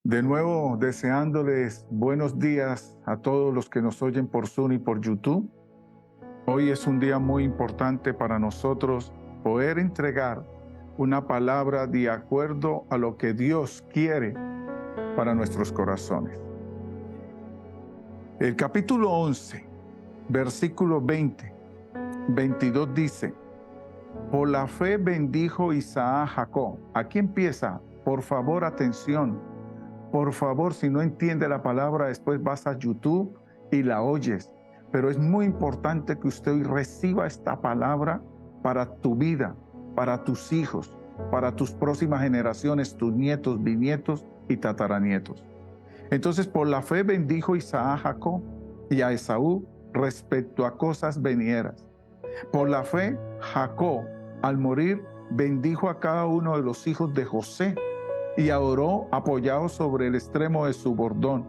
De nuevo, deseándoles buenos días a todos los que nos oyen por Zoom y por YouTube. Hoy es un día muy importante para nosotros poder entregar una palabra de acuerdo a lo que Dios quiere para nuestros corazones. El capítulo 11, versículo 20, 22 dice: por la fe bendijo Isaac a Jacob. Aquí empieza, por favor, atención. Por favor, si no entiende la palabra, después vas a YouTube y la oyes. Pero es muy importante que usted hoy reciba esta palabra para tu vida, para tus hijos, para tus próximas generaciones, tus nietos, bisnietos y tataranietos. Entonces, por la fe bendijo Isaac a Jacob y a Esaú respecto a cosas venideras. Por la fe, Jacob, al morir, bendijo a cada uno de los hijos de José y adoró apoyado sobre el extremo de su bordón.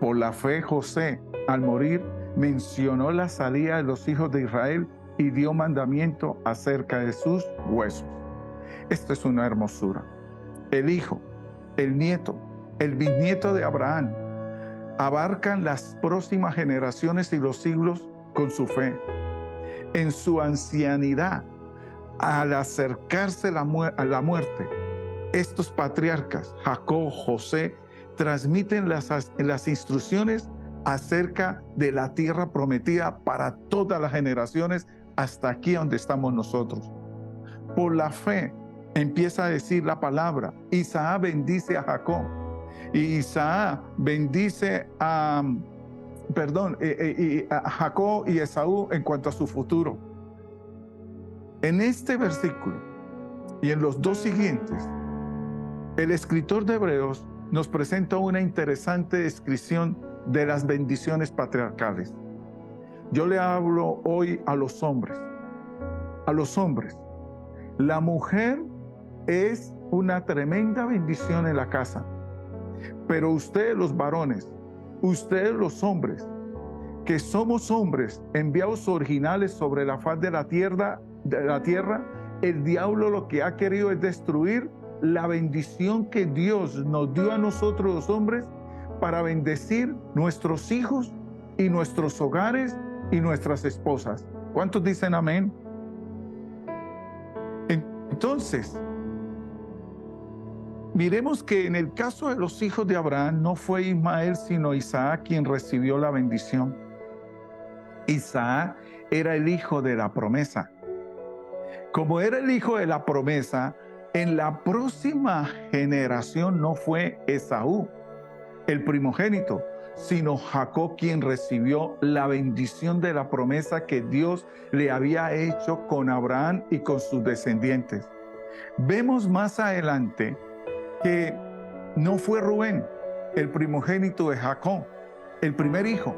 Por la fe, José, al morir, mencionó la salida de los hijos de Israel y dio mandamiento acerca de sus huesos. Esto es una hermosura. El hijo, el nieto, el bisnieto de Abraham abarcan las próximas generaciones y los siglos con su fe. En su ancianidad, al acercarse a la muerte, estos patriarcas, Jacob, José, transmiten las instrucciones acerca de la tierra prometida para todas las generaciones hasta aquí donde estamos nosotros. Por la fe empieza a decir la palabra: Isaac bendice a Jacob y Isaac bendice a Jacob y Esaú en cuanto a su futuro. En este versículo y en los dos siguientes, el escritor de Hebreos nos presenta una interesante descripción de las bendiciones patriarcales. Yo le hablo hoy a los hombres. A los hombres. La mujer es una tremenda bendición en la casa. Pero ustedes los varones, ustedes los hombres, que somos hombres enviados originales sobre la faz de la tierra, el diablo lo que ha querido es destruir la bendición que Dios nos dio a nosotros los hombres para bendecir nuestros hijos y nuestros hogares y nuestras esposas. ¿Cuántos dicen amén? Entonces, miremos que en el caso de los hijos de Abraham no fue Ismael sino Isaac quien recibió la bendición. Isaac era el hijo de la promesa. Como era el hijo de la promesa, en la próxima generación no fue Esaú, el primogénito, sino Jacob quien recibió la bendición de la promesa que Dios le había hecho con Abraham y con sus descendientes. Vemos más adelante que no fue Rubén, el primogénito de Jacob, el primer hijo,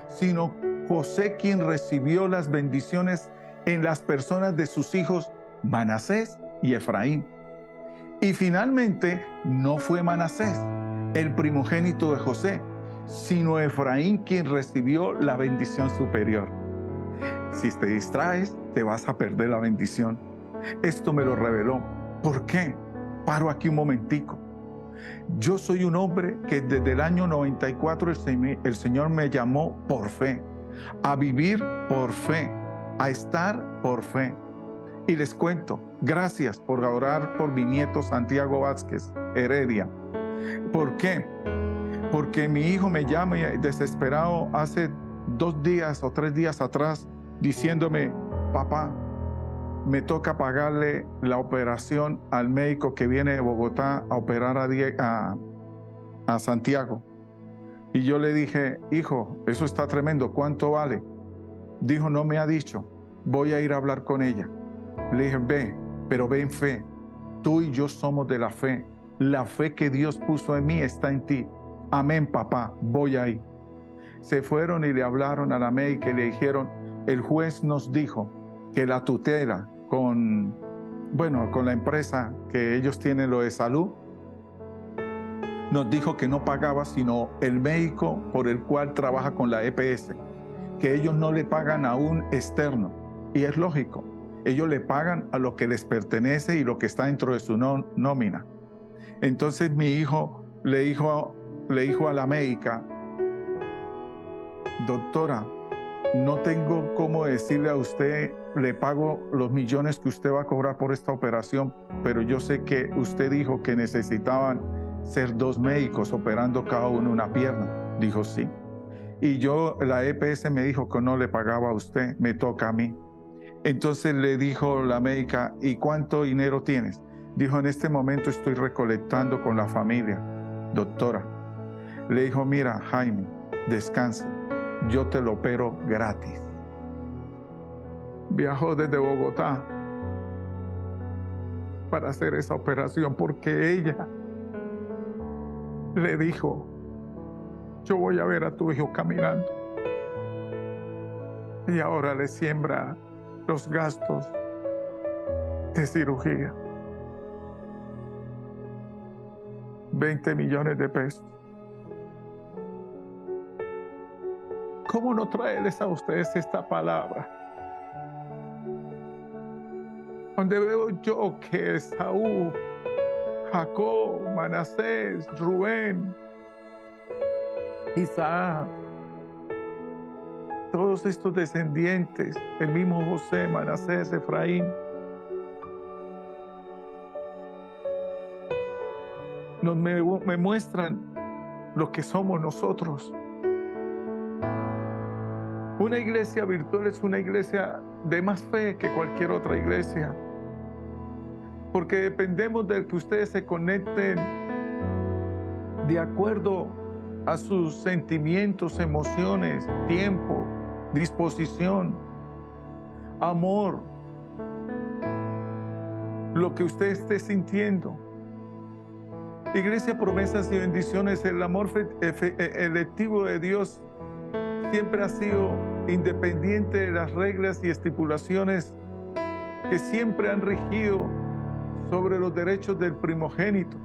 sino José quien recibió las bendiciones en las personas de sus hijos Manasés y Efraín. Y finalmente no fue Manasés, el primogénito de José, sino Efraín quien recibió la bendición superior. Si te distraes, te vas a perder la bendición. Esto me lo reveló. ¿Por qué? Paro aquí un momentico. Yo soy un hombre que desde el año 94 el Señor me llamó por fe, a vivir por fe, a estar por fe. Y les cuento, gracias por orar por mi nieto Santiago Vázquez Heredia. ¿Por qué? Porque mi hijo me llama desesperado hace 2 días o 3 días atrás diciéndome: papá, me toca pagarle la operación al médico que viene de Bogotá a operar a Santiago. Y yo le dije: hijo, eso está tremendo, ¿cuánto vale? Dijo: no me ha dicho, voy a ir a hablar con ella. Le dije: ve, pero ve en fe. Tú y yo somos de la fe. La fe que Dios puso en mí está en ti. Amén, papá, voy ahí. Se fueron y le hablaron a la médica y le dijeron: el juez nos dijo que la tutela con la empresa que ellos tienen, lo de salud, nos dijo que no pagaba sino el médico por el cual trabaja con la EPS, que ellos no le pagan a un externo. Y es lógico, ellos le pagan a lo que les pertenece y lo que está dentro de su nómina. Entonces mi hijo le dijo a la médica: doctora, no tengo cómo decirle a usted, le pago los millones que usted va a cobrar por esta operación, pero yo sé que usted dijo que necesitaban ser 2 médicos operando cada uno una pierna. Dijo sí. Y la EPS me dijo que no le pagaba a usted, me toca a mí. Entonces le dijo la médica: ¿y cuánto dinero tienes? Dijo: en este momento estoy recolectando con la familia, doctora. Le dijo: mira, Jaime, descansa, yo te lo opero gratis. Viajó desde Bogotá para hacer esa operación porque ella le dijo: yo voy a ver a tu hijo caminando. Y ahora le siembra los gastos de cirugía. 20 millones de pesos. ¿Cómo no traerles a ustedes esta palabra? Donde veo yo que Esaú, Jacob, Manasés, Rubén, Isaac, todos estos descendientes, el mismo José, Manasés, Efraín, me muestran lo que somos nosotros. Una iglesia virtual es una iglesia de más fe que cualquier otra iglesia, porque dependemos de que ustedes se conecten de acuerdo a sus sentimientos, emociones, tiempo, disposición, amor, lo que usted esté sintiendo. Iglesia Promesas y Bendiciones, el amor electivo de Dios siempre ha sido independiente de las reglas y estipulaciones que siempre han regido sobre los derechos del primogénito.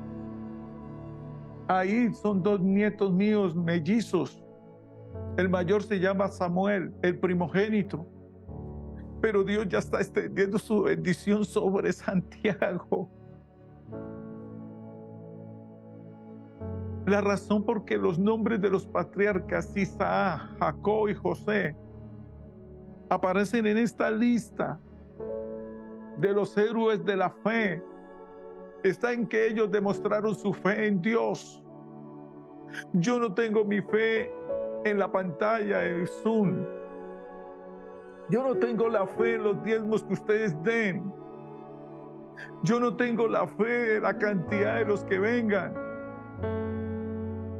Ahí son 2 nietos míos mellizos. El mayor se llama Samuel, el primogénito. Pero Dios ya está extendiendo su bendición sobre Santiago. La razón por que los nombres de los patriarcas Isaac, Jacob y José aparecen en esta lista de los héroes de la fe está en que ellos demostraron su fe en Dios. Yo no tengo mi fe en la pantalla, en el Zoom. Yo no tengo la fe en los diezmos que ustedes den. Yo no tengo la fe en la cantidad de los que vengan.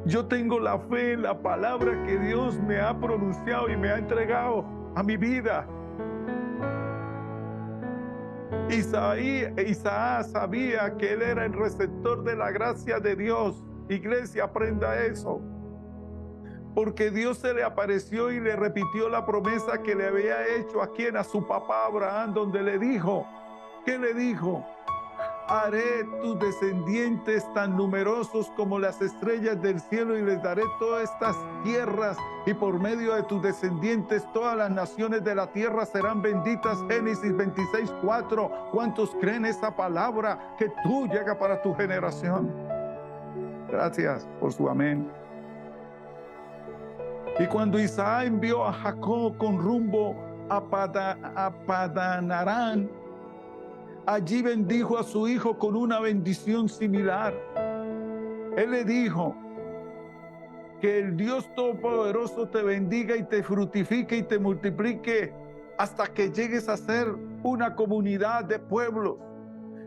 Yo tengo la fe en la palabra que Dios me ha pronunciado y me ha entregado a mi vida. Isaac sabía que él era el receptor de la gracia de Dios. Iglesia, aprenda eso. Porque Dios se le apareció y le repitió la promesa que le había hecho a su papá Abraham, donde le dijo, ¿qué le dijo? Haré tus descendientes tan numerosos como las estrellas del cielo y les daré todas estas tierras y por medio de tus descendientes todas las naciones de la tierra serán benditas. Génesis 26:4. ¿Cuántos creen esa palabra que tú llega para tu generación? Gracias por su amén. Y cuando Isaac envió a Jacob con rumbo a Padan-Aram, allí bendijo a su hijo con una bendición similar. Él le dijo: que el Dios Todopoderoso te bendiga y te fructifique y te multiplique hasta que llegues a ser una comunidad de pueblos.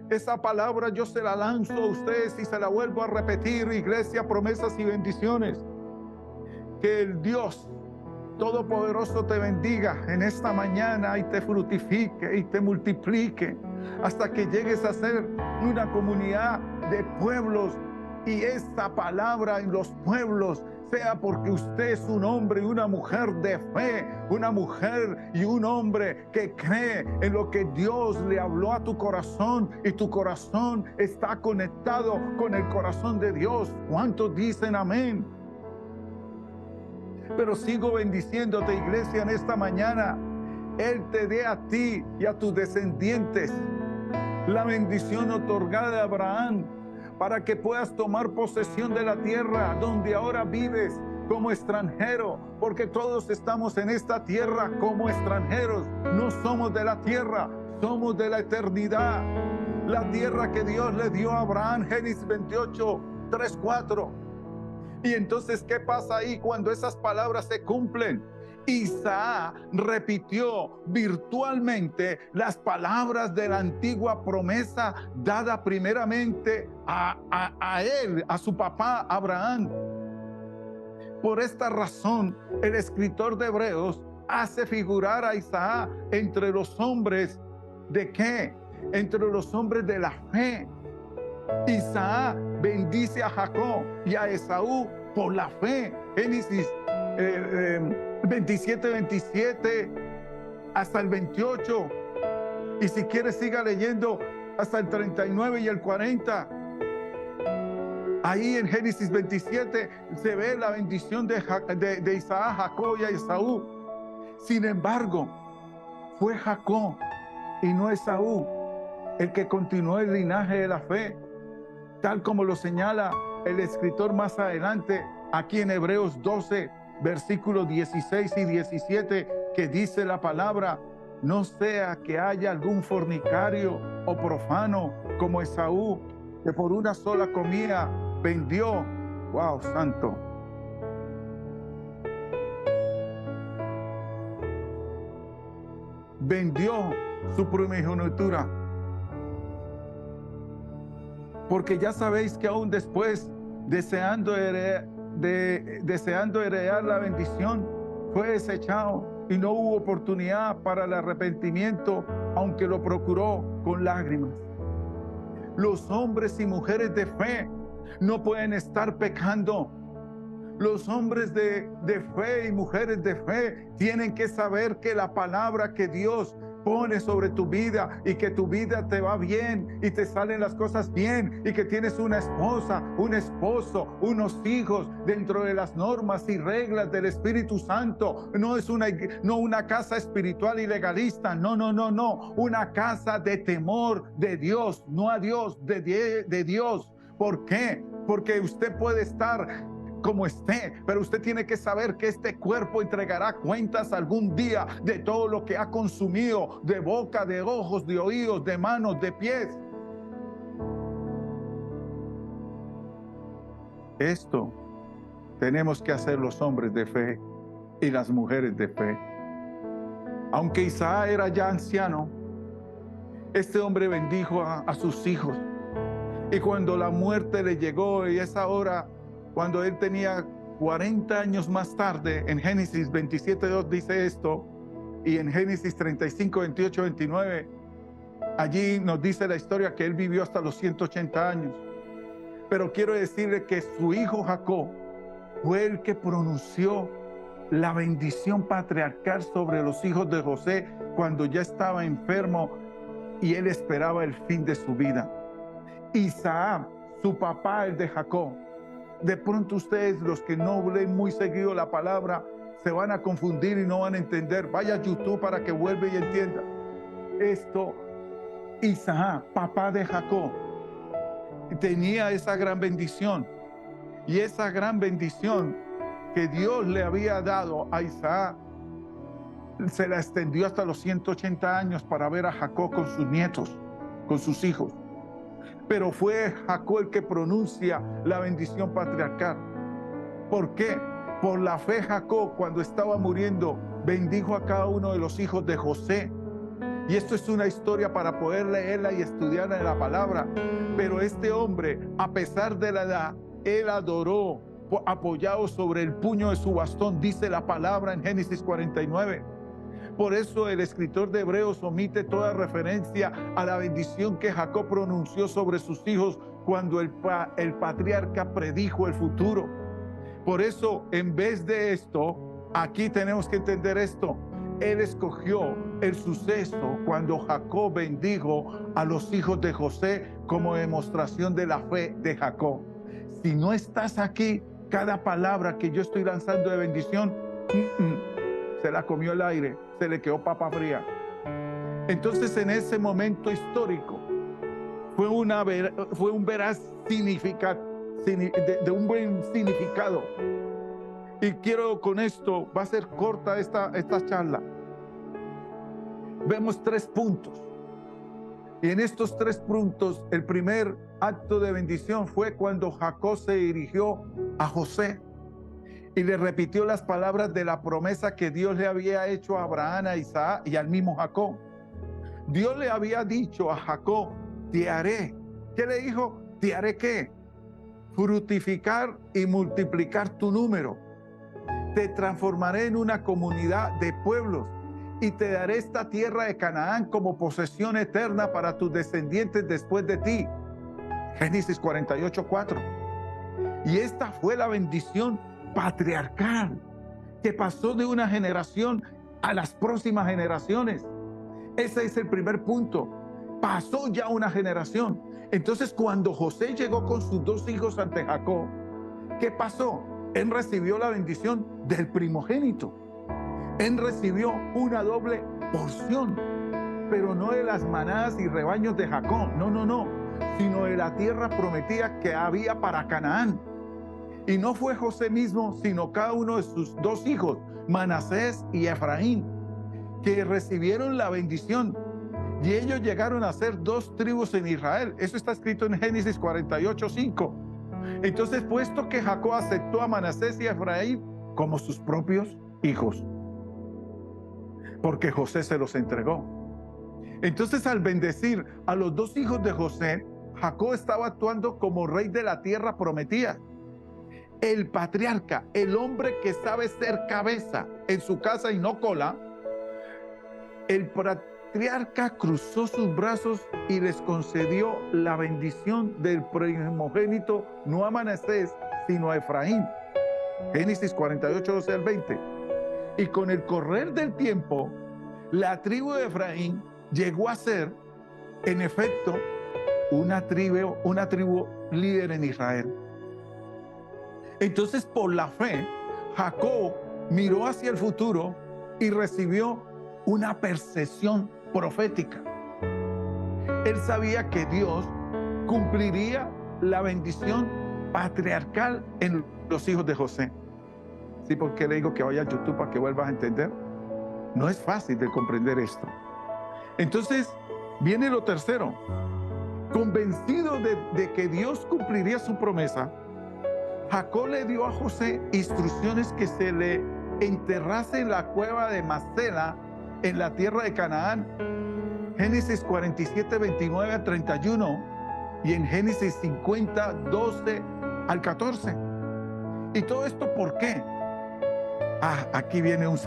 Esa palabra yo se la lanzo a ustedes y se la vuelvo a repetir, Iglesia Promesas y Bendiciones. Que el Dios Todopoderoso te bendiga en esta mañana y te fructifique y te multiplique hasta que llegues a ser una comunidad de pueblos, y esta palabra en los pueblos sea porque usted es un hombre y una mujer de fe, una mujer y un hombre que cree en lo que Dios le habló a tu corazón y tu corazón está conectado con el corazón de Dios. ¿Cuántos dicen amén? Pero sigo bendiciéndote, iglesia, en esta mañana. Él te dé a ti y a tus descendientes la bendición otorgada de Abraham, para que puedas tomar posesión de la tierra donde ahora vives como extranjero, porque todos estamos en esta tierra como extranjeros. No somos de la tierra, somos de la eternidad. La tierra que Dios le dio a Abraham, Génesis 28, 3, 4. Y entonces, ¿qué pasa ahí cuando esas palabras se cumplen? Isaac repitió virtualmente las palabras de la antigua promesa dada primeramente a él, a su papá Abraham. Por esta razón, el escritor de Hebreos hace figurar a Isaac entre los hombres ¿de qué? Entre los hombres de la fe. Isaac bendice a Jacob y a Esaú por la fe. Génesis 27 hasta el 28. Y si quieres, siga leyendo hasta el 39 y el 40. Ahí en Génesis 27 se ve la bendición de Isaac, Jacob y a Esaú. Sin embargo, fue Jacob y no Esaú el que continuó el linaje de la fe, tal como lo señala el escritor más adelante, aquí en Hebreos 12, versículos 16 y 17, que dice la palabra: no sea que haya algún fornicario o profano como Esaú, que por una sola comida vendió, wow, santo, vendió su primogenitura. Porque ya sabéis que aún después, deseando heredar la bendición, fue desechado y no hubo oportunidad para el arrepentimiento, aunque lo procuró con lágrimas. Los hombres y mujeres de fe no pueden estar pecando. Los hombres de fe y mujeres de fe tienen que saber que la palabra que Dios pone sobre tu vida y que tu vida te va bien y te salen las cosas bien y que tienes una esposa, un esposo, unos hijos dentro de las normas y reglas del Espíritu Santo. No es una casa espiritual y legalista, no, una casa de temor de Dios, no a Dios, de Dios. ¿Por qué? Porque usted puede estar como esté, pero usted tiene que saber que este cuerpo entregará cuentas algún día de todo lo que ha consumido, de boca, de ojos, de oídos, de manos, de pies. Esto tenemos que hacer los hombres de fe y las mujeres de fe. Aunque Isaac era ya anciano, este hombre bendijo a sus hijos. Y cuando la muerte le llegó, y esa hora, cuando él tenía 40 años más tarde, en Génesis 27:2 dice esto, y en Génesis 35, 28, 29, allí nos dice la historia que él vivió hasta los 180 años. Pero quiero decirle que su hijo Jacob fue el que pronunció la bendición patriarcal sobre los hijos de José cuando ya estaba enfermo y él esperaba el fin de su vida. Isaac, su papá, el de Jacob. De pronto ustedes, los que no leen muy seguido la palabra, se van a confundir y no van a entender. Vaya a YouTube para que vuelva y entienda. Esto, Isaac, papá de Jacob, tenía esa gran bendición. Y esa gran bendición que Dios le había dado a Isaac, se la extendió hasta los 180 años para ver a Jacob con sus nietos, con sus hijos. Pero fue Jacob el que pronuncia la bendición patriarcal. ¿Por qué? Por la fe Jacob, cuando estaba muriendo, bendijo a cada uno de los hijos de José. Y esto es una historia para poder leerla y estudiarla en la palabra. Pero este hombre, a pesar de la edad, él adoró apoyado sobre el puño de su bastón, dice la palabra en Génesis 49. Por eso el escritor de Hebreos omite toda referencia a la bendición que Jacob pronunció sobre sus hijos cuando el patriarca predijo el futuro. Por eso, en vez de esto, aquí tenemos que entender esto. Él escogió el suceso cuando Jacob bendijo a los hijos de José como demostración de la fe de Jacob. Si no estás aquí, cada palabra que yo estoy lanzando de bendición, se la comió el aire, se le quedó papa fría. Entonces, en ese momento histórico, fue un veraz significado, de un buen significado. Y quiero con esto, va a ser corta esta charla. Vemos 3 puntos. Y en estos 3 puntos, el primer acto de bendición fue cuando Jacob se dirigió a José y le repitió las palabras de la promesa que Dios le había hecho a Abraham, a Isaac y al mismo Jacob. Dios le había dicho a Jacob: te haré. ¿Qué le dijo? Te haré ¿qué? Fructificar y multiplicar tu número. Te transformaré en una comunidad de pueblos y te daré esta tierra de Canaán como posesión eterna para tus descendientes después de ti. Génesis 48:4. Y esta fue la bendición patriarcal que pasó de una generación a las próximas generaciones. Ese es el primer punto. Pasó ya una generación. Entonces, cuando José llegó con sus 2 hijos ante Jacob, ¿qué pasó? Él recibió la bendición del primogénito. Él recibió una doble porción, pero no de las manadas y rebaños de Jacob, no, sino de la tierra prometida que había para Canaán. Y no fue José mismo, sino cada uno de sus 2 hijos, Manasés y Efraín, que recibieron la bendición. Y ellos llegaron a ser 2 tribus en Israel. Eso está escrito en Génesis 48:5. Entonces, puesto que Jacob aceptó a Manasés y a Efraín como sus propios hijos, porque José se los entregó. Entonces, al bendecir a los 2 hijos de José, Jacob estaba actuando como rey de la tierra prometida. El patriarca, el hombre que sabe ser cabeza en su casa y no cola, el patriarca cruzó sus brazos y les concedió la bendición del primogénito, no a Manasés, sino a Efraín. Génesis 48:12-20. Y con el correr del tiempo, la tribu de Efraín llegó a ser, en efecto, una tribu líder en Israel. Entonces, por la fe, Jacob miró hacia el futuro y recibió una percepción profética. Él sabía que Dios cumpliría la bendición patriarcal en los hijos de José. ¿Sí? ¿Por qué le digo que vaya a YouTube para que vuelvas a entender? No es fácil de comprender esto. Entonces, viene lo tercero. Convencido de que Dios cumpliría su promesa, Jacob le dio a José instrucciones que se le enterrase en la cueva de Macela, en la tierra de Canaán. Génesis 47:29-31 y en Génesis 50:12-14. ¿Y todo esto por qué? Aquí viene un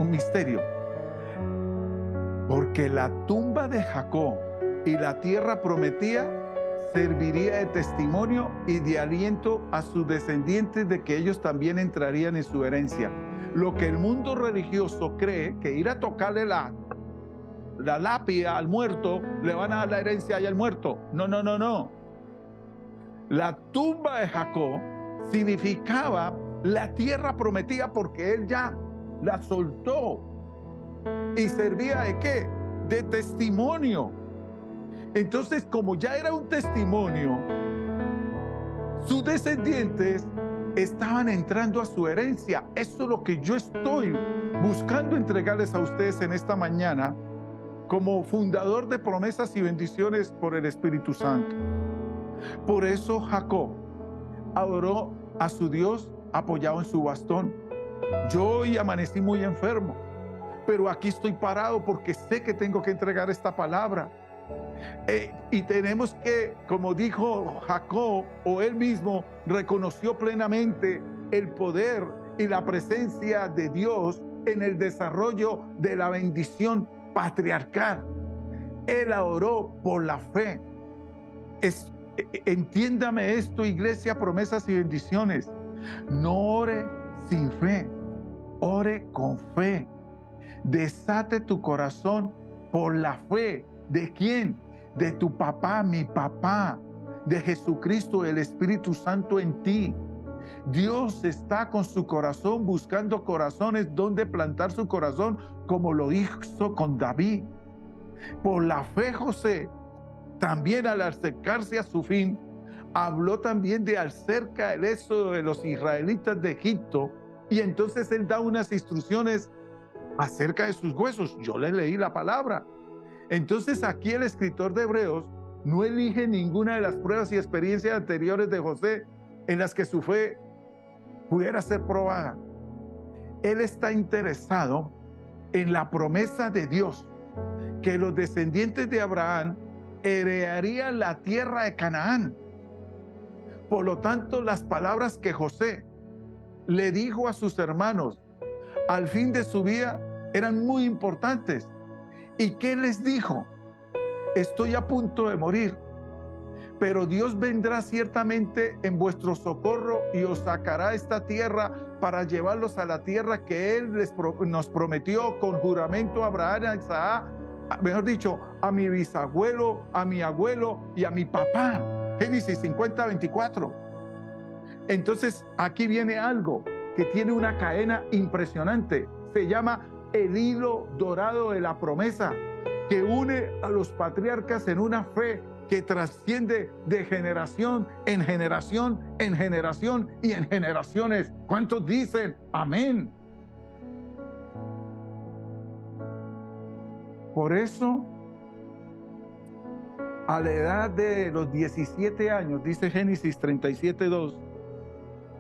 misterio. Porque la tumba de Jacob y la tierra prometida serviría de testimonio y de aliento a sus descendientes de que ellos también entrarían en su herencia. Lo que el mundo religioso cree que ir a tocarle la lápida al muerto, le van a dar la herencia ahí al muerto. No. La tumba de Jacob significaba la tierra prometida porque él ya la soltó. ¿Y servía de qué? De testimonio. Entonces, como ya era un testimonio, sus descendientes estaban entrando a su herencia. Eso es lo que yo estoy buscando entregarles a ustedes en esta mañana como fundador de promesas y bendiciones por el Espíritu Santo. Por eso Jacob adoró a su Dios apoyado en su bastón. Yo hoy amanecí muy enfermo, pero aquí estoy parado porque sé que tengo que entregar esta palabra. Y tenemos que, como dijo Jacob, o él mismo reconoció plenamente el poder y la presencia de Dios en el desarrollo de la bendición patriarcal. Él oró por la fe. Entiéndame esto, iglesia, promesas y bendiciones. No ore sin fe, ore con fe. Desate tu corazón por la fe. ¿De quién? De tu papá, mi papá, de Jesucristo, el Espíritu Santo en ti. Dios está con su corazón buscando corazones donde plantar su corazón, como lo hizo con David. Por la fe, José También al acercarse a su fin, habló también de acerca del éxodo de los israelitas de Egipto, y entonces él da unas instrucciones acerca de sus huesos. Yo le leí la palabra. Entonces aquí el escritor de Hebreos no elige ninguna de las pruebas y experiencias anteriores de José en las que su fe pudiera ser probada. Él está interesado en la promesa de Dios, que los descendientes de Abraham heredarían la tierra de Canaán. Por lo tanto, las palabras que José le dijo a sus hermanos al fin de su vida eran muy importantes. ¿Y qué les dijo? Estoy a punto de morir, pero Dios vendrá ciertamente en vuestro socorro y os sacará esta tierra para llevarlos a la tierra que Él nos prometió con juramento a Abraham, a Isaac, mejor dicho, a mi bisabuelo, a mi abuelo y a mi papá. Génesis 50:24. Entonces aquí viene algo que tiene una cadena impresionante. Se llama el hilo dorado de la promesa, que une a los patriarcas en una fe que trasciende de generación en generación, en generación y en generaciones. ¿Cuántos dicen amén? Por eso, a la edad de los 17 años, dice Génesis 37:2,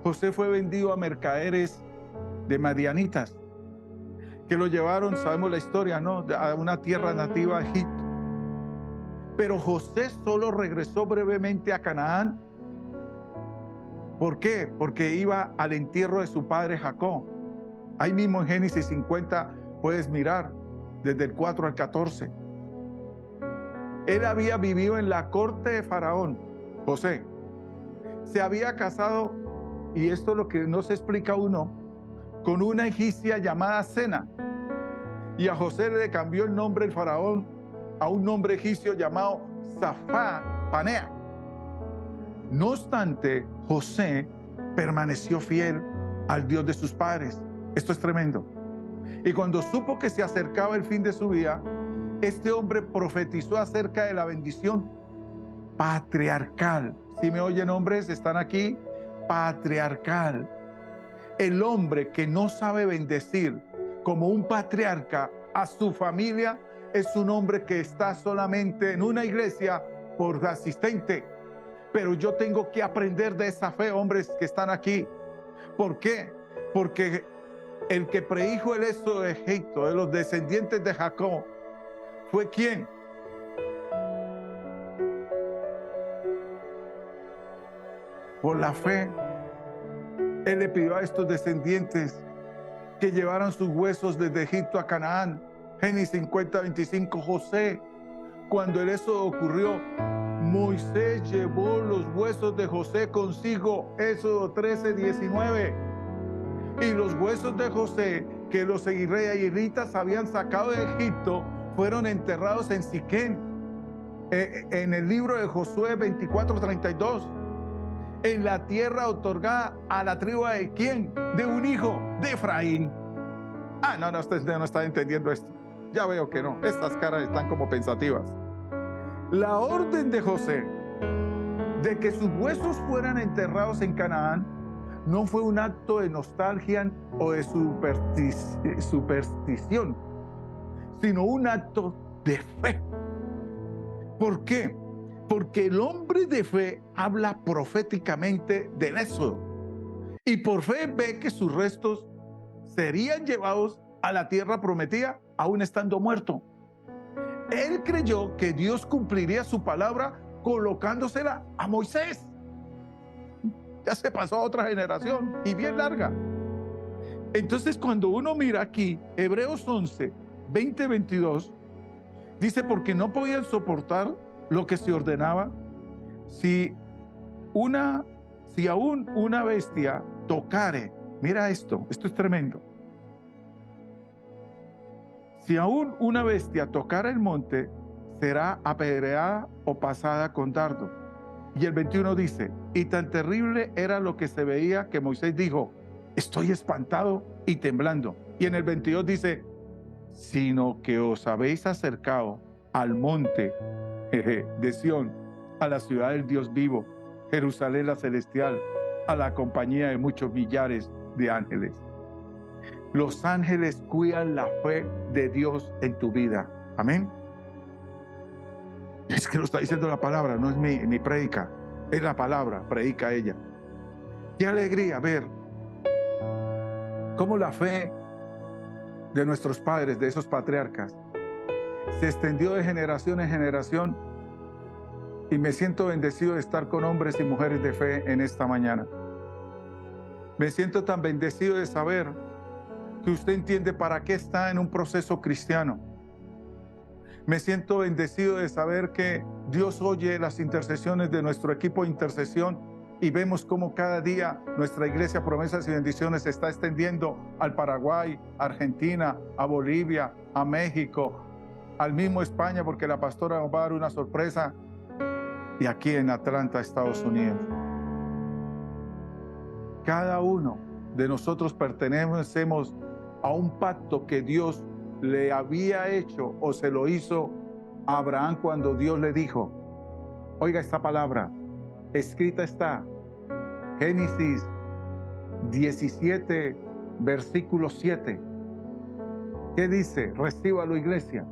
José fue vendido a mercaderes de madianitas, que lo llevaron, sabemos la historia, ¿no?, a una tierra nativa de Egipto. Pero José solo regresó brevemente a Canaán. ¿Por qué? Porque iba al entierro de su padre Jacob. Ahí mismo en Génesis 50 puedes mirar desde el 4 al 14. Él había vivido en la corte de Faraón, José. Se había casado, y esto es lo que no se explica uno, con una egipcia llamada Sena. Y a José le cambió el nombre el faraón a un nombre egipcio llamado Zafá Panea. No obstante, José permaneció fiel al Dios de sus padres. Esto es tremendo. Y cuando supo que se acercaba el fin de su vida, este hombre profetizó acerca de la bendición patriarcal. Si me oyen, hombres, están aquí. Patriarcal. El hombre que no sabe bendecir como un patriarca a su familia es un hombre que está solamente en una iglesia por asistente. Pero yo tengo que aprender de esa fe, hombres que están aquí. ¿Por qué? Porque el que predijo el éxodo de Egipto, de los descendientes de Jacob, ¿fue quién? Por la fe, Él le pidió a estos descendientes que llevaran sus huesos desde Egipto a Canaán. Génesis 50:25. José, cuando el éxodo ocurrió, Moisés llevó los huesos de José consigo. Éxodo 13:19. Y los huesos de José que los israelitas habían sacado de Egipto fueron enterrados en Siquén, en el libro de Josué 24:32, en la tierra otorgada a la tribu de ¿quién? De un hijo de Efraín. No, usted no está entendiendo esto. Ya veo que no, estas caras están como pensativas. La orden de José de que sus huesos fueran enterrados en Canaán no fue un acto de nostalgia o de superstición, sino un acto de fe. ¿Por qué? Porque el hombre de fe habla proféticamente del éxodo y por fe ve que sus restos serían llevados a la tierra prometida aún estando muerto. Él creyó que Dios cumpliría su palabra colocándosela a Moisés. Ya se pasó a otra generación y bien larga. Entonces, cuando uno mira aquí Hebreos 11, 20, 22, dice: porque no podían soportar lo que se ordenaba, si aún una bestia tocare, mira esto es tremendo, si aún una bestia tocara el monte, será apedreada o pasada con dardo. Y el 21 dice: y tan terrible era lo que se veía que Moisés dijo: estoy espantado y temblando. Y en el 22 dice: sino que os habéis acercado al monte de Sión, a la ciudad del Dios vivo, Jerusalén la celestial, a la compañía de muchos millares de ángeles. Los ángeles cuidan la fe de Dios en tu vida. Amén. Es que lo está diciendo la palabra, no es mi prédica, es la palabra, predica ella. Qué alegría ver cómo la fe de nuestros padres, de esos patriarcas, se extendió de generación en generación, y me siento bendecido de estar con hombres y mujeres de fe en esta mañana. Me siento tan bendecido de saber que usted entiende para qué está en un proceso cristiano. Me siento bendecido de saber que Dios oye las intercesiones de nuestro equipo de intercesión, y vemos cómo cada día nuestra iglesia Promesas y Bendiciones se está extendiendo al Paraguay, a Argentina, a Bolivia, a México, al mismo España, porque la pastora nos va a dar una sorpresa, y aquí en Atlanta, Estados Unidos. Cada uno de nosotros pertenecemos a un pacto que Dios le había hecho o se lo hizo a Abraham cuando Dios le dijo, oiga esta palabra, escrita está, Génesis 17, versículo 7. ¿Qué dice? Recíbalo, iglesia.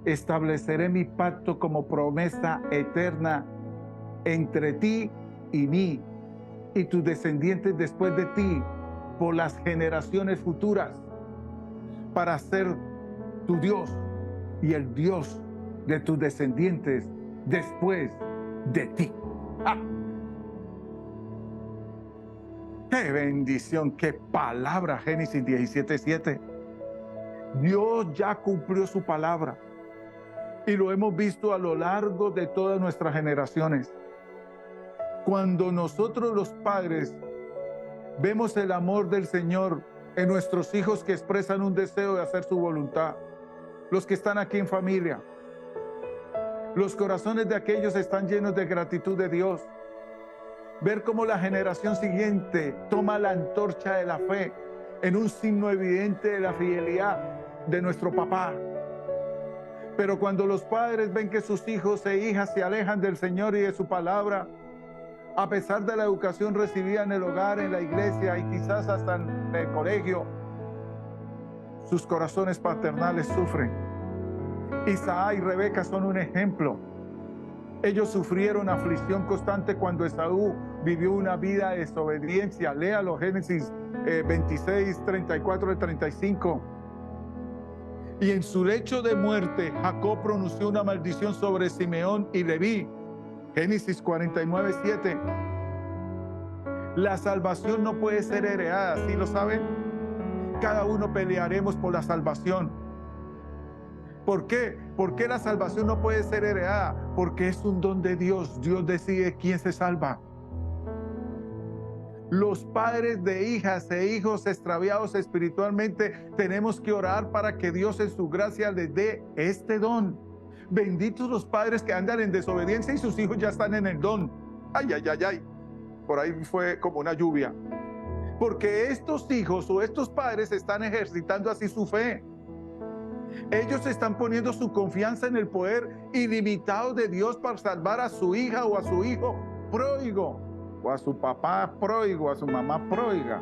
Estableceré mi pacto como promesa eterna entre ti y mí y tus descendientes después de ti por las generaciones futuras, para ser tu Dios y el Dios de tus descendientes después de ti. ¡Ah! ¡Qué bendición! ¡Qué palabra! Génesis 17:7. Dios ya cumplió su palabra y lo hemos visto a lo largo de todas nuestras generaciones. Cuando nosotros los padres vemos el amor del Señor en nuestros hijos que expresan un deseo de hacer su voluntad, los que están aquí en familia, los corazones de aquellos están llenos de gratitud de Dios. Ver cómo la generación siguiente toma la antorcha de la fe en un signo evidente de la fidelidad de nuestro papá. Pero cuando los padres ven que sus hijos e hijas se alejan del Señor y de su palabra, a pesar de la educación recibida en el hogar, en la iglesia y quizás hasta en el colegio, sus corazones paternales sufren. Isaac y Rebeca son un ejemplo. Ellos sufrieron aflicción constante cuando Esaú vivió una vida de desobediencia. Léalo, Génesis 26, 34 y 35. Y en su lecho de muerte, Jacob pronunció una maldición sobre Simeón y Leví. Génesis 49, 7. La salvación no puede ser heredada, ¿sí lo saben? Cada uno pelearemos por la salvación. ¿Por qué? ¿Por qué la salvación no puede ser heredada? Porque es un don de Dios. Dios decide quién se salva. Los padres de hijas e hijos extraviados espiritualmente tenemos que orar para que Dios en su gracia les dé este don. Benditos los padres que andan en desobediencia y sus hijos ya están en el don. Ay, ay, ay, ay. Por ahí fue como una lluvia. Porque estos hijos o estos padres están ejercitando así su fe. Ellos están poniendo su confianza en el poder ilimitado de Dios para salvar a su hija o a su hijo pródigo, o a su papá pródigo, a su mamá pródiga.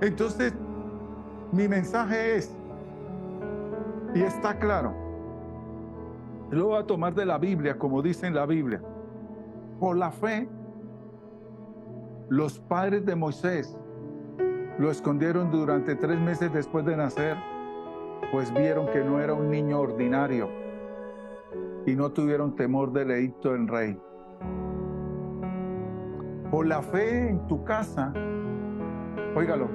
Entonces, mi mensaje es, y está claro, lo voy a tomar de la Biblia, como dice en la Biblia. Por la fe, los padres de Moisés lo escondieron durante 3 meses después de nacer, pues vieron que no era un niño ordinario y no tuvieron temor del edicto del rey. Por la fe en tu casa, óigalo,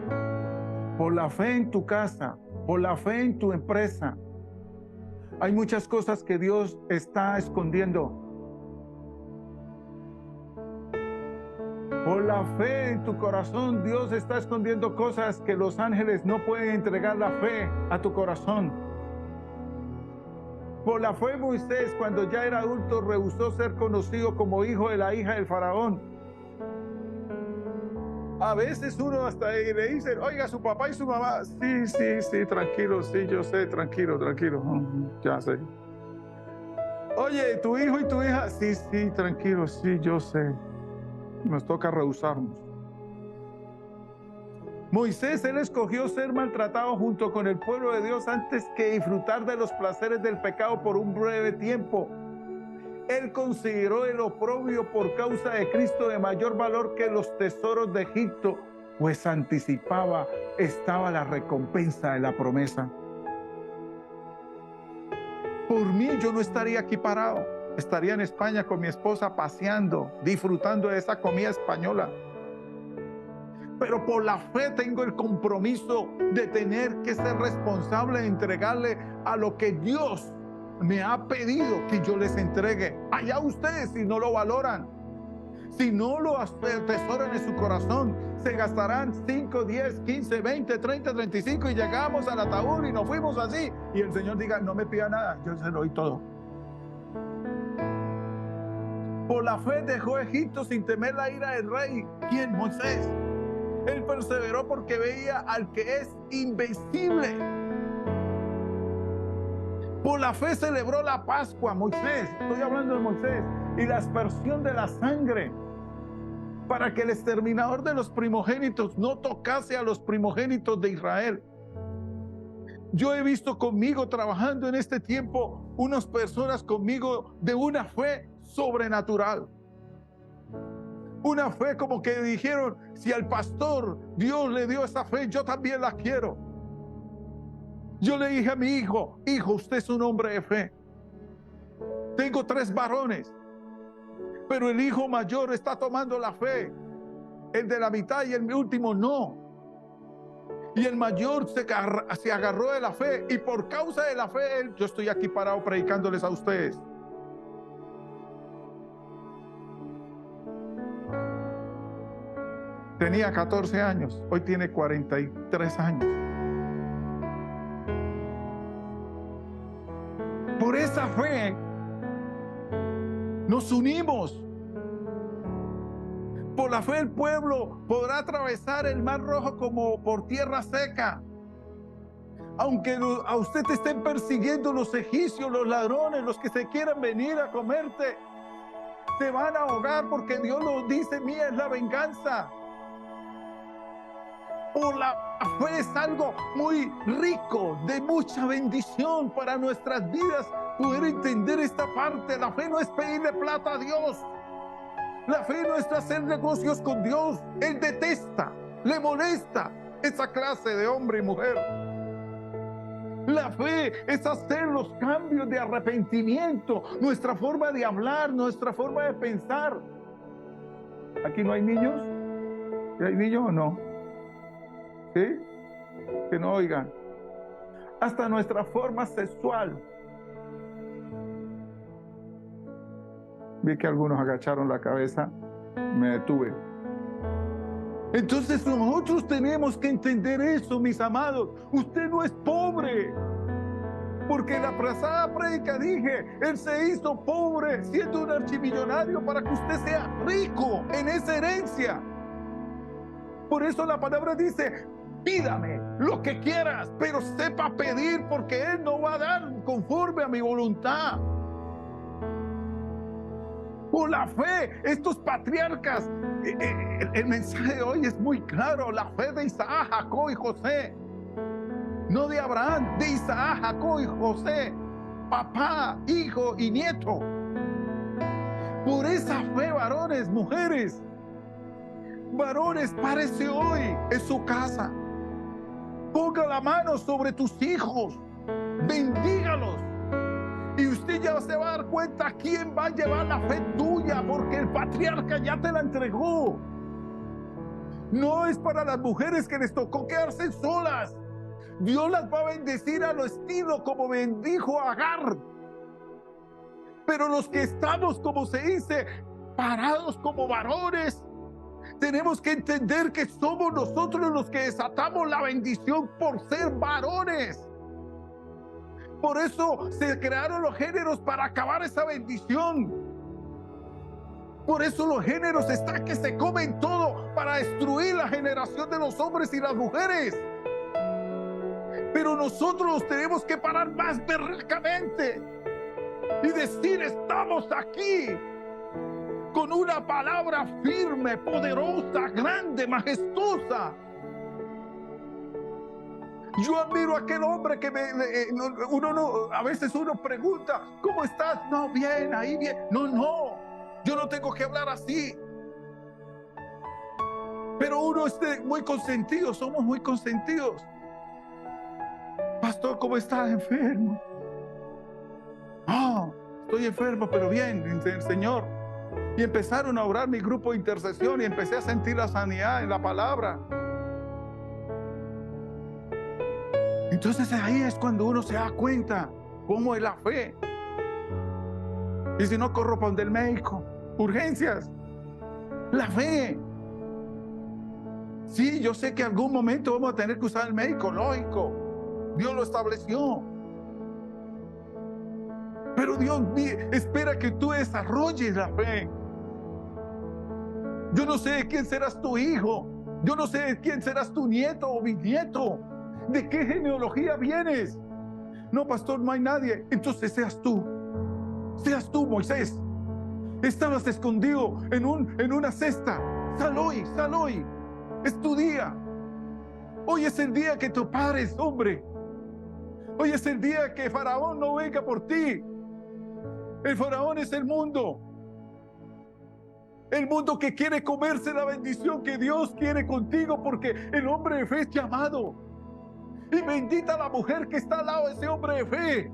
por la fe en tu casa, por la fe en tu empresa, hay muchas cosas que Dios está escondiendo. Por la fe en tu corazón, Dios está escondiendo cosas que los ángeles no pueden entregar la fe a tu corazón. Por la fe Moisés, cuando ya era adulto, rehusó ser conocido como hijo de la hija del faraón. A veces uno hasta le dice, oiga, su papá y su mamá, sí, tranquilo, sí, yo sé, tranquilo, ya sé. Oye, tu hijo y tu hija, sí, sí, tranquilo, sí, yo sé. Nos toca rehusarnos. Moisés, él escogió ser maltratado junto con el pueblo de Dios antes que disfrutar de los placeres del pecado por un breve tiempo. Él consideró el oprobio por causa de Cristo de mayor valor que los tesoros de Egipto, pues estaba la recompensa de la promesa. Por mí yo no estaría aquí parado, estaría en España con mi esposa paseando, disfrutando de esa comida española. Pero por la fe tengo el compromiso de tener que ser responsable de entregarle a lo que Dios me ha pedido que yo les entregue. Allá ustedes si no lo valoran, si no lo atesoran en su corazón, se gastarán 5, 10, 15, 20, 30, 35 y llegamos al ataúd y nos fuimos así. Y el Señor diga, no me pida nada, yo se lo doy todo. Por la fe dejó Egipto sin temer la ira del rey. ¿Quién? Moisés. Él perseveró porque veía al que es invencible. Por la fe celebró la Pascua, Moisés, estoy hablando de Moisés, y la aspersión de la sangre, para que el exterminador de los primogénitos no tocase a los primogénitos de Israel. Yo he visto conmigo trabajando en este tiempo unas personas conmigo de una fe sobrenatural. Una fe como que dijeron, si al pastor Dios le dio esa fe, yo también la quiero. Yo le dije a mi hijo, usted es un hombre de fe. Tengo 3 varones, pero el hijo mayor está tomando la fe. El de la mitad y el último no. Y el mayor se agarró de la fe, y por causa de la fe, yo estoy aquí parado predicándoles a ustedes. Tenía 14 años, hoy tiene 43 años. Por esa fe nos unimos. Por la fe el pueblo podrá atravesar el mar rojo como por tierra seca. Aunque a usted te estén persiguiendo los egipcios, los ladrones, los que se quieran venir a comerte, te van a ahogar porque Dios lo dice, mía es la venganza. Por la fe es algo muy rico, de mucha bendición para nuestras vidas, poder entender esta parte. La fe no es pedirle plata a Dios. La fe no es hacer negocios con Dios. Él detesta, le molesta esa clase de hombre y mujer. La fe es hacer los cambios de arrepentimiento, nuestra forma de hablar, nuestra forma de pensar. ¿Aquí no hay niños? ¿Hay niños o no? ¿Sí? Que no oigan. Hasta nuestra forma sexual. Vi que algunos agacharon la cabeza, me detuve. Entonces nosotros tenemos que entender eso, mis amados. Usted no es pobre, porque en la pasada prédica dije, Él se hizo pobre siendo un archimillonario para que usted sea rico en esa herencia. Por eso la palabra dice, pídame lo que quieras, pero sepa pedir, porque Él no va a dar conforme a mi voluntad. Por la fe, estos patriarcas, el mensaje de hoy es muy claro, la fe de Isaac, Jacob y José, no de Abraham, de Isaac, Jacob y José, papá, hijo y nieto. Por esa fe, varones, mujeres, varones, párese hoy en su casa, ponga la mano sobre tus hijos, bendígalos. Y usted ya se va a dar cuenta quién va a llevar la fe tuya, porque el patriarca ya te la entregó. No es para las mujeres que les tocó quedarse solas. Dios las va a bendecir a lo estilo como bendijo a Agar. Pero los que estamos, como se dice, parados como varones, tenemos que entender que somos nosotros los que desatamos la bendición por ser varones. Por eso se crearon los géneros, para acabar esa bendición. Por eso los géneros están que se comen todo, para destruir la generación de los hombres y las mujeres. Pero nosotros tenemos que parar más berracamente. y decir: estamos aquí con una palabra firme, poderosa, grande, majestuosa. Yo admiro a aquel hombre que a veces uno pregunta: ¿cómo estás? No, bien, ahí bien. No, yo no tengo que hablar así. Pero uno es muy consentido, somos muy consentidos. Pastor, ¿cómo estás? Enfermo. Estoy enfermo, pero bien, dice el Señor. Y empezaron a orar mi grupo de intercesión y empecé a sentir la sanidad en la palabra. Entonces ahí es cuando uno se da cuenta cómo es la fe. Y si no, corro para donde el médico. Urgencias. La fe. Sí, yo sé que en algún momento vamos a tener que usar el médico, lógico. Dios lo estableció. Pero Dios espera que tú desarrolles la fe. Yo no sé de quién serás tu hijo. Yo no sé de quién serás tu nieto o bisnieto. ¿De qué genealogía vienes? No, pastor, no hay nadie. Entonces seas tú. Seas tú, Moisés. Estabas escondido en una cesta. Sal hoy. Es tu día. Hoy es el día que tu padre es hombre. Hoy es el día que Faraón no venga por ti. El Faraón es el mundo. El mundo que quiere comerse la bendición que Dios quiere contigo, porque el hombre de fe es llamado. Y bendita la mujer que está al lado de ese hombre de fe.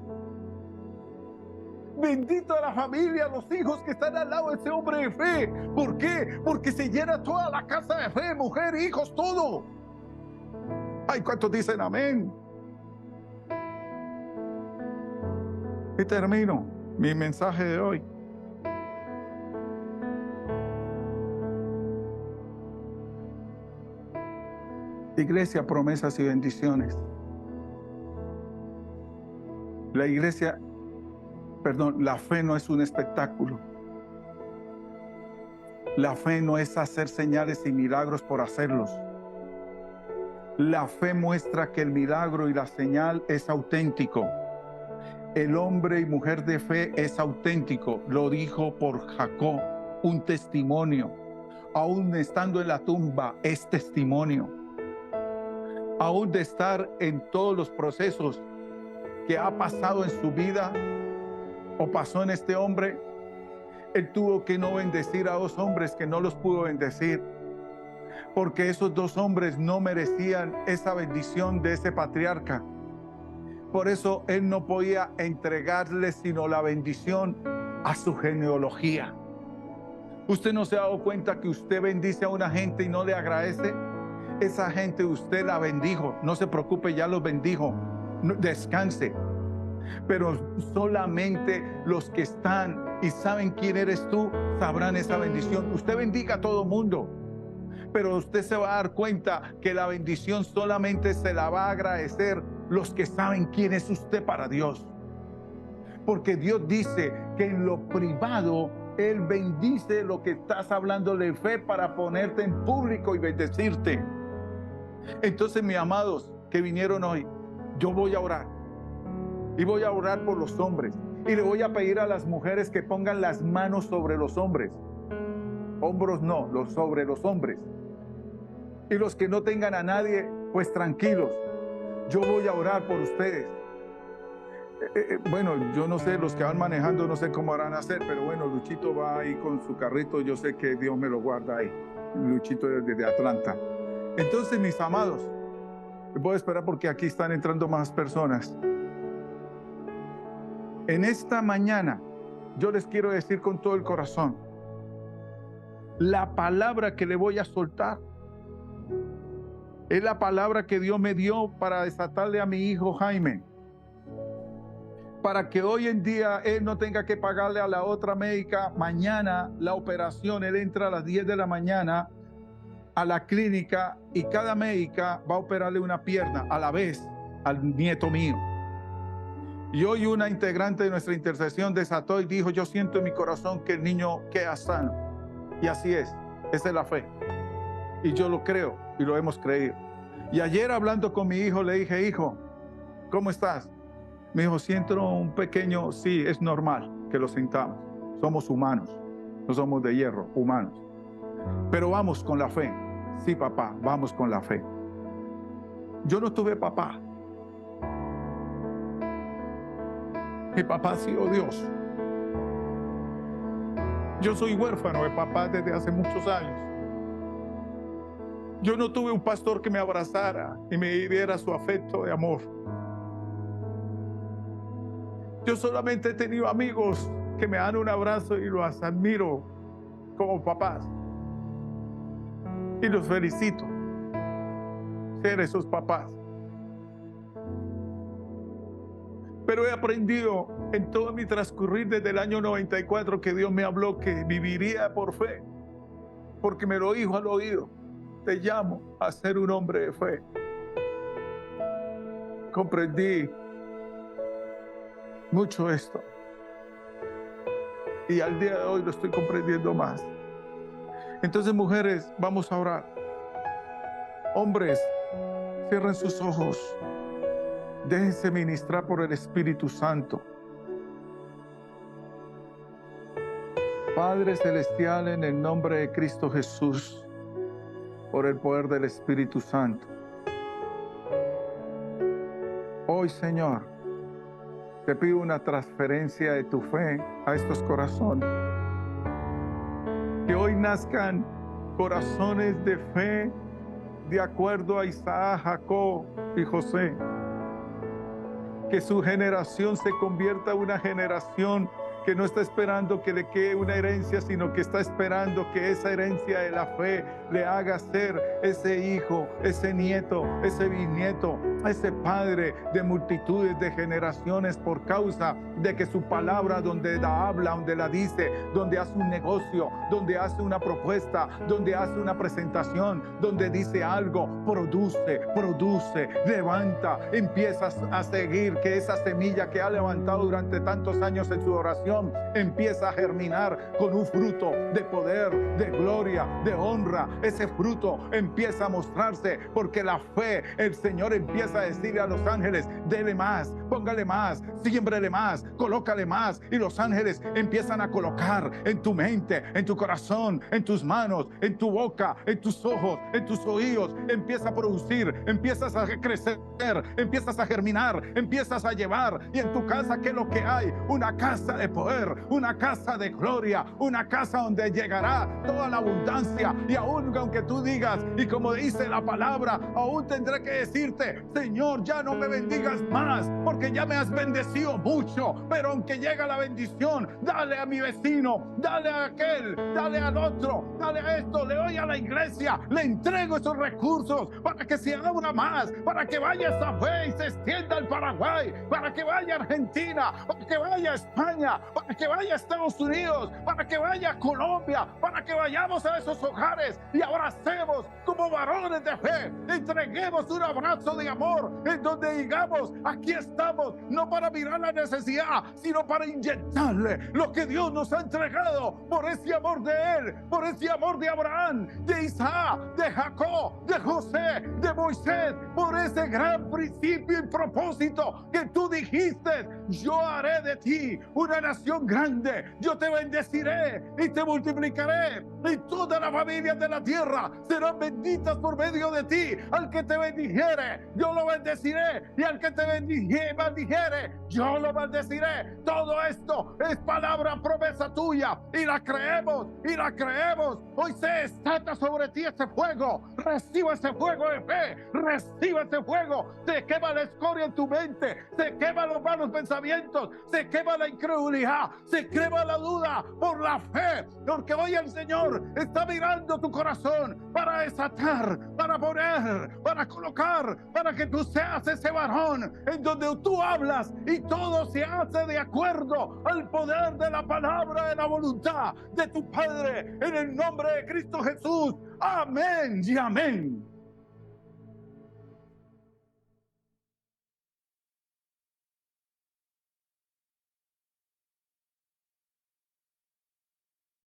Bendita la familia, los hijos que están al lado de ese hombre de fe. ¿Por qué? Porque se llena toda la casa de fe, mujer, hijos, todo. Ay, ¿cuántos dicen amén? Y termino mi mensaje de hoy. Iglesia, promesas y bendiciones. La fe no es un espectáculo. La fe no es hacer señales y milagros por hacerlos. La fe muestra que el milagro y la señal es auténtico. El hombre y mujer de fe es auténtico. Lo dijo por Jacob, un testimonio. Aún estando en la tumba, es testimonio. Aún de estar en todos los procesos que ha pasado en su vida o pasó en este hombre, él tuvo que no bendecir a dos hombres que no los pudo bendecir, porque esos dos hombres no merecían esa bendición de ese patriarca. Por eso él no podía entregarle sino la bendición a su genealogía. ¿Usted no se ha dado cuenta que usted bendice a una gente y no le agradece? Esa gente usted la bendijo. No se preocupe, ya los bendijo. Descanse. Pero solamente los que están y saben quién eres tú sabrán esa bendición. Usted bendiga a todo mundo, pero usted se va a dar cuenta que la bendición solamente se la va a agradecer los que saben quién es usted para Dios. Porque Dios dice que en lo privado Él bendice lo que estás hablando de fe para ponerte en público y bendecirte. Entonces, mis amados que vinieron hoy, yo voy a orar. Y voy a orar por los hombres. Y le voy a pedir a las mujeres que pongan las manos sobre los hombres. Hombros no, sobre los hombres. Y los que no tengan a nadie, pues tranquilos. Yo voy a orar por ustedes. Bueno, yo no sé, los que van manejando no sé cómo harán hacer, pero bueno, Luchito va ahí con su carrito. Yo sé que Dios me lo guarda ahí. Luchito desde Atlanta. Entonces, mis amados, voy a esperar porque aquí están entrando más personas. En esta mañana, yo les quiero decir con todo el corazón, la palabra que le voy a soltar es la palabra que Dios me dio para desatarle a mi hijo Jaime, para que hoy en día él no tenga que pagarle a la otra médica mañana la operación. Él entra a las 10 de la mañana a la clínica y cada médica va a operarle una pierna a la vez al nieto mío. Y hoy una integrante de nuestra intercesión desató y dijo: yo siento en mi corazón que el niño queda sano. Y así es, esa es la fe. Y yo lo creo y lo hemos creído. Y ayer hablando con mi hijo le dije: hijo, ¿cómo estás? Me dijo, si entro un pequeño, sí, es normal que lo sintamos. Somos humanos, no somos de hierro, humanos. Pero vamos con la fe. Sí, papá, vamos con la fe. Yo no tuve papá. Mi papá ha sido Dios. Yo soy huérfano de papá desde hace muchos años. Yo no tuve un pastor que me abrazara y me diera su afecto de amor. Yo solamente he tenido amigos que me dan un abrazo y los admiro como papás. Y los felicito ser esos papás. Pero he aprendido en todo mi transcurrir desde el año 94 que Dios me habló que viviría por fe, porque me lo dijo al oído. Te llamo a ser un hombre de fe. Comprendí mucho esto. Y al día de hoy lo estoy comprendiendo más. Entonces, mujeres, vamos a orar. Hombres, cierren sus ojos. Déjense ministrar por el Espíritu Santo. Padre Celestial, en el nombre de Cristo Jesús, por el poder del Espíritu Santo. Hoy, Señor, te pido una transferencia de tu fe a estos corazones. Que hoy nazcan corazones de fe de acuerdo a Isaac, Jacob y José. Que su generación se convierta en una generación que no está esperando que le quede una herencia, sino que está esperando que esa herencia de la fe le haga ser ese hijo, ese nieto, ese bisnieto, ese padre de multitudes de generaciones por causa de que su palabra donde la habla, donde la dice, donde hace un negocio, donde hace una propuesta, donde hace una presentación, donde dice algo, produce, levanta, empiezas a seguir que esa semilla que ha levantado durante tantos años en su oración empieza a germinar con un fruto de poder, de gloria, de honra. Ese fruto empieza a mostrarse porque la fe, el Señor empieza a decirle a los ángeles, dele más, póngale más, siémbrele más, colócale más, y los ángeles empiezan a colocar en tu mente, en tu corazón, en tus manos, en tu boca, en tus ojos, en tus oídos. Empieza a producir, empiezas a crecer, empiezas a germinar, empiezas a llevar. Y en tu casa, ¿qué es lo que hay? Una casa de poder, una casa de gloria, una casa donde llegará toda la abundancia. Y aún aunque tú digas, y como dice la palabra, aún tendré que decirte, Señor, ya no me bendigas más, porque ya me has bendecido mucho. Pero aunque llega la bendición, dale a mi vecino, dale a aquel, dale al otro, dale a esto, le doy a la iglesia, le entrego esos recursos para que se abra más, para que vaya esa fe y se extienda al Paraguay, para que vaya a Argentina, para que vaya a España, para que vaya a Estados Unidos, para que vaya a Colombia, para que vayamos a esos hogares y abracemos como varones de fe, entreguemos un abrazo de amor en donde digamos, aquí estamos, no para mirar la necesidad, sino para inyectarle lo que Dios nos ha entregado por ese amor de Él, por ese amor de Abraham, de Isaac, de Jacob, de José, de Moisés, por ese gran principio y propósito que tú dijiste, yo haré de ti una nación grande, yo te bendeciré y te multiplicaré, y todas las familias de la tierra serán benditas por medio de ti. Al que te bendijere, yo lo bendeciré, y al que te maldijere, yo lo maldeciré. Todo esto es palabra, promesa tuya, y la creemos, y la creemos. Hoy se desata sobre ti ese fuego. Reciba ese fuego de fe, reciba ese fuego. Se quema la escoria en tu mente, se quema los malos pensamientos, se quema la incredulidad, se quema la duda por la fe, porque hoy el Señor está mirando tu corazón para desatar, para poner, para colocar, para que tú seas ese varón en donde tú hablas y todo se hace de acuerdo al poder de la palabra, de la voluntad de tu Padre, en el nombre de Cristo Jesús. Amén y amén.